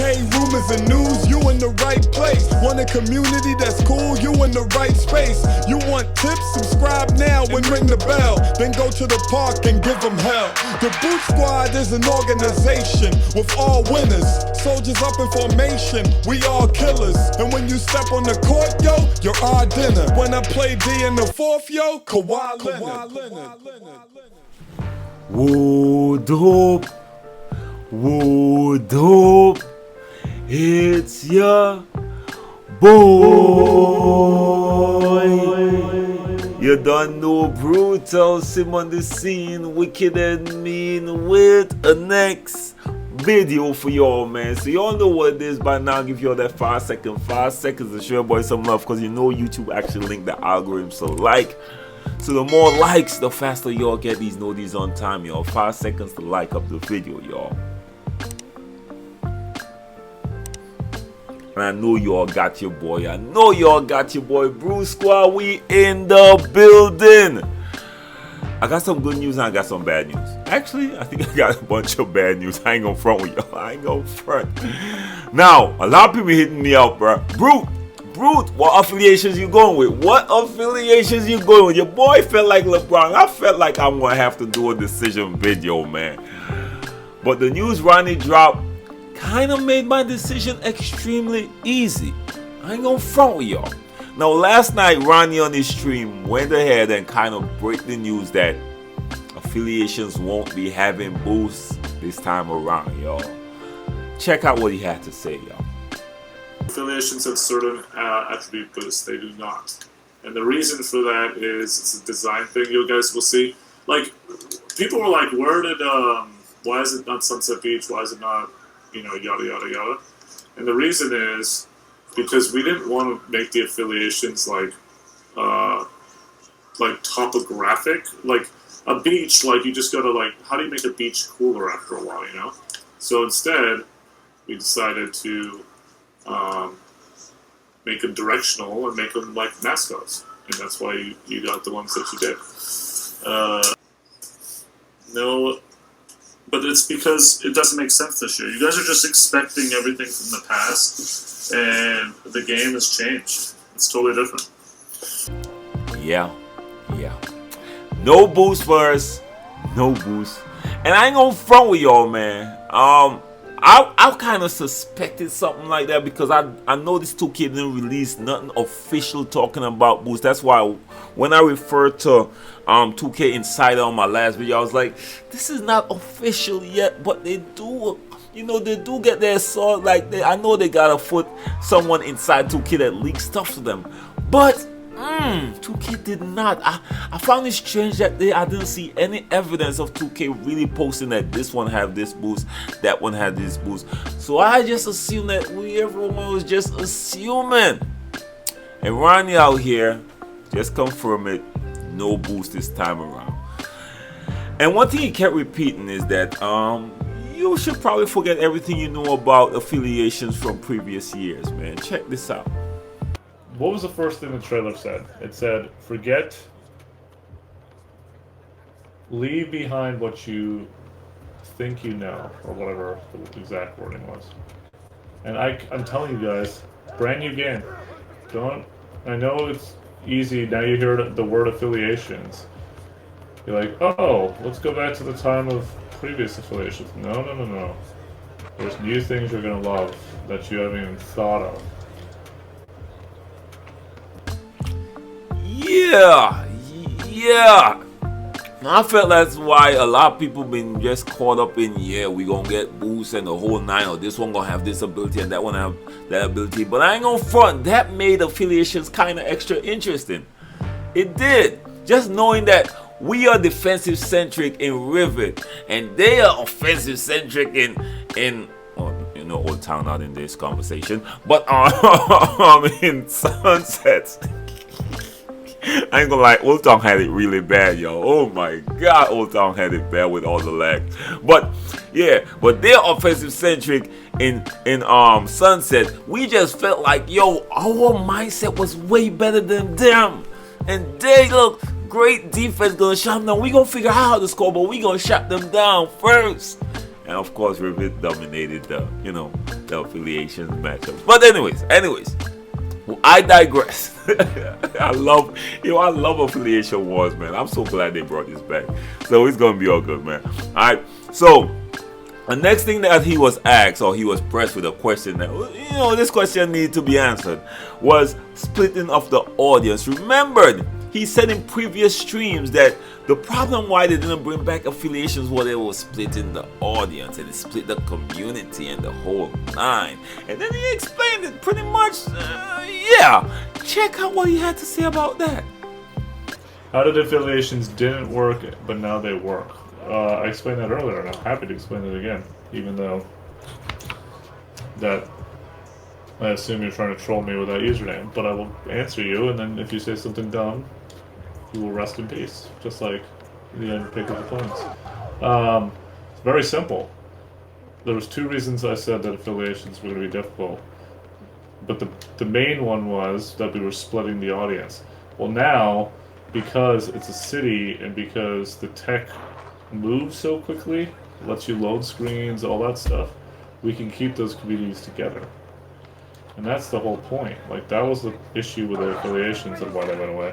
RONNIE2K, rumors and news, you in the right place. Want a community that's cool, you in the right space. You want tips, subscribe now and ring the bell. Then go to the park and give them hell. The Boot Squad is an organization with all winners. Soldiers up in formation, we all killers. And when you step on the court, yo, you're our dinner. When I play D in the fourth, yo, Kawhi Leonard. Wood up, it's your boy. You don't know Brutalsim on the scene, wicked and mean, with a next video for y'all, man. So y'all know what it is by now. Give y'all that 5 seconds to show your boy some love, because you know YouTube actually linked the algorithm. So so the more likes, the faster y'all get these notices on time, y'all. 5 seconds to like up the video, y'all. And I know y'all got your boy. I know y'all got your boy. Bruce Squad, we in the building. I got some good news and I got some bad news. Actually, I think I got a bunch of bad news. I ain't gonna front with y'all. I ain't gonna front. Now, a lot of people hitting me up, bro. Brute, what affiliations you going with? What affiliations you going with? Your boy felt like LeBron. I felt like I'm gonna have to do a decision video, man. But the news Ronnie dropped kind of made my decision extremely easy. I ain't gonna front with y'all. Now, last night, Ronnie on his stream went ahead and kind of break the news that affiliations won't be having boosts this time around, y'all. Check out what he had to say, y'all. Affiliations have certain attribute boosts, they do not. And the reason for that is it's a design thing you guys will see. Like, people were like, why is it not Sunset Beach? Why is it not, you know, yada, yada, yada. And the reason is because we didn't want to make the affiliations like topographic. Like a beach, like you just gotta like, how do you make a beach cooler after a while, you know? So instead, we decided to make them directional and make them like mascots. And that's why you got the ones that you did. No, but it's because it doesn't make sense this year. You guys are just expecting everything from the past, and the game has changed. It's totally different. Yeah. No boost for us. No boost. And I ain't gonna front with y'all, man. I kind of suspected something like that because I know this 2K didn't release nothing official talking about boost. That's why when I referred to 2K Insider on my last video, I was like, this is not official yet, but they do, you know, they do get their sword. Like, I know they got someone inside 2K that leaks stuff to them, but 2K did not. I found it strange that I didn't see any evidence of 2K really posting that this one had this boost, that one had this boost. So I just assumed that everyone was just assuming. And Ronnie out here just confirmed it, no boost this time around. And one thing he kept repeating is that you should probably forget everything you know about affiliations from previous years, man. Check this out. What was the first thing the trailer said? It said, forget, leave behind what you think you know, or whatever the exact wording was. And I'm telling you guys, brand new game. I know it's easy, now you hear the word affiliations. You're like, oh, let's go back to the time of previous affiliations. No. There's new things you're gonna love that you haven't even thought of. Yeah. I felt that's why a lot of people been just caught up in, we gonna get boosts and the whole nine, or this one gonna have this ability and that one have that ability. But I ain't gonna front, that made affiliations kind of extra interesting. It did. Just knowing that we are defensive centric in Rivet and they are offensive centric in Old Town, not in this conversation, but in Sunset. I ain't gonna lie, Old Town had it really bad, yo. Oh my god, Old Town had it bad with all the lag. But they're offensive centric in Sunset. We just felt like, our mindset was way better than them. And they look great defense, gonna shut them down. We gonna figure out how to score, but we gonna shut them down first. and of course Rivet dominated the, you know, the affiliations matchups. But anyways, I digress. I love affiliation wars, man. I'm so glad they brought this back. So it's gonna be all good, man. Alright, so the next thing that he was asked, or he was pressed with a question that, you know, this question needed to be answered, was splitting of the audience. Remembered, he said in previous streams that the problem why they didn't bring back affiliations was they were splitting the audience and it split the community and the whole nine. And then he explained it pretty much. Yeah, check out what he had to say about that. How did affiliations didn't work, but now they work? I explained that earlier, and I'm happy to explain it again, even though that I assume you're trying to troll me with that username. But I will answer you, and then if you say something dumb, you will rest in peace, just like the end pick of the Twins. It's very simple. There was two reasons I said that affiliations were going to be difficult, but the main one was that we were splitting the audience. Well, now, because it's a city and because the tech moves so quickly, lets you load screens, all that stuff, we can keep those communities together. And that's the whole point. Like, that was the issue with the affiliations and why they went away.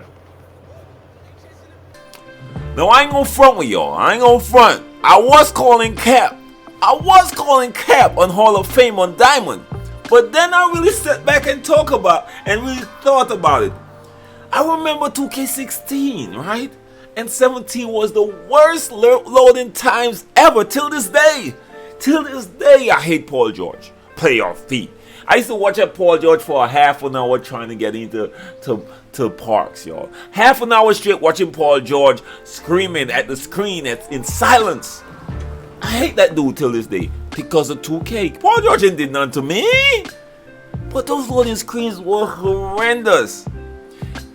No, I ain't gonna front with y'all. I ain't gonna front. I was calling cap on Hall of Fame on Diamond. But then I really sat back and thought about it. I remember 2K16, right? And 17 was the worst loading times ever till this day. Till this day, I hate Paul George. Playoff feet. I used to watch at Paul George for a half an hour trying to get into parks, y'all. Half an hour straight watching Paul George screaming at the screen in silence. I hate that dude till this day because of 2K. Paul George ain't did nothing to me. But those loading screens were horrendous.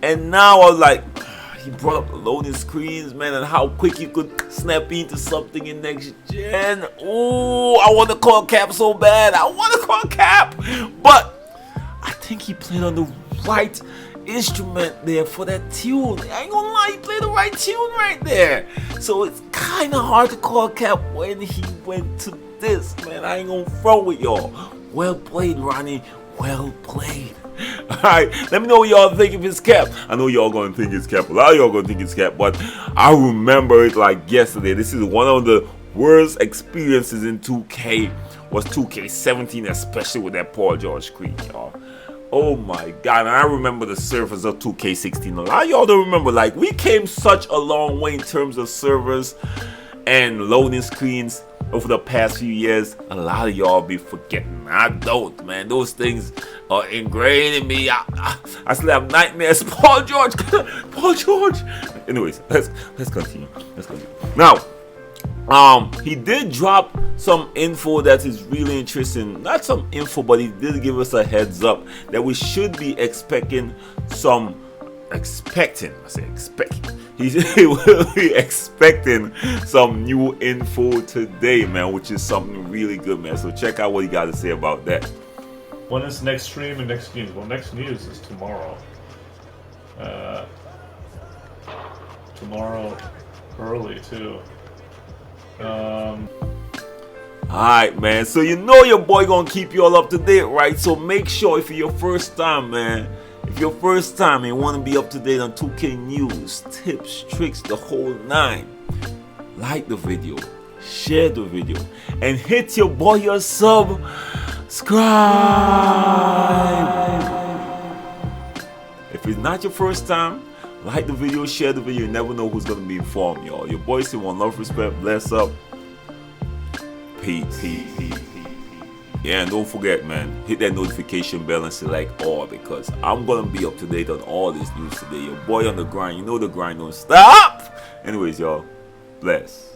And now I was like, he brought up the loading screens, man, and how quick you could snap into something in next gen. Ooh, I want to call Cap so bad. I want to call Cap. But I think he played on the right instrument there for that tune. I ain't gonna lie, he played the right tune right there. So it's kind of hard to call Cap when he went to this, man. I ain't gonna front with y'all. Well played, Ronnie. Well played. Alright, let me know what y'all think if it's Cap. I know y'all gonna think it's Cap. A lot of y'all gonna think it's Cap, but I remember it like yesterday. This is one of the worst experiences in 2K. Was 2K17, especially with that Paul George screen, y'all. Oh my god, and I remember the servers of 2K16. A lot of y'all don't remember, like, we came such a long way in terms of servers and loading screens over the past few years. A lot of y'all be forgetting. I don't, man. Those things are ingrained in me. I still have nightmares. Paul George. Paul George. Anyways, let's continue. Now, he did drop some info that is really interesting. Not some info, but he did give us a heads up that we should be expecting some. He will be expecting some new info today, man, which is something really good, man. So check out what he got to say about that. When is next stream and next news? Well, next news is tomorrow. Tomorrow early too. Alright, man. So you know your boy gonna keep you all up to date, right? So make sure if it's your first time, man. If your first time and you want to be up to date on 2K news, tips, tricks, the whole nine, like the video, share the video, and hit your boy a subscribe. If it's not your first time, like the video, share the video. You never know who's gonna be informed, y'all. Your boy say one love, respect, bless up, peace. Yeah, and don't forget, man, hit that notification bell and select all, because I'm gonna be up to date on all this news today. Your boy on the grind, you know the grind don't stop. Anyways, y'all, bless.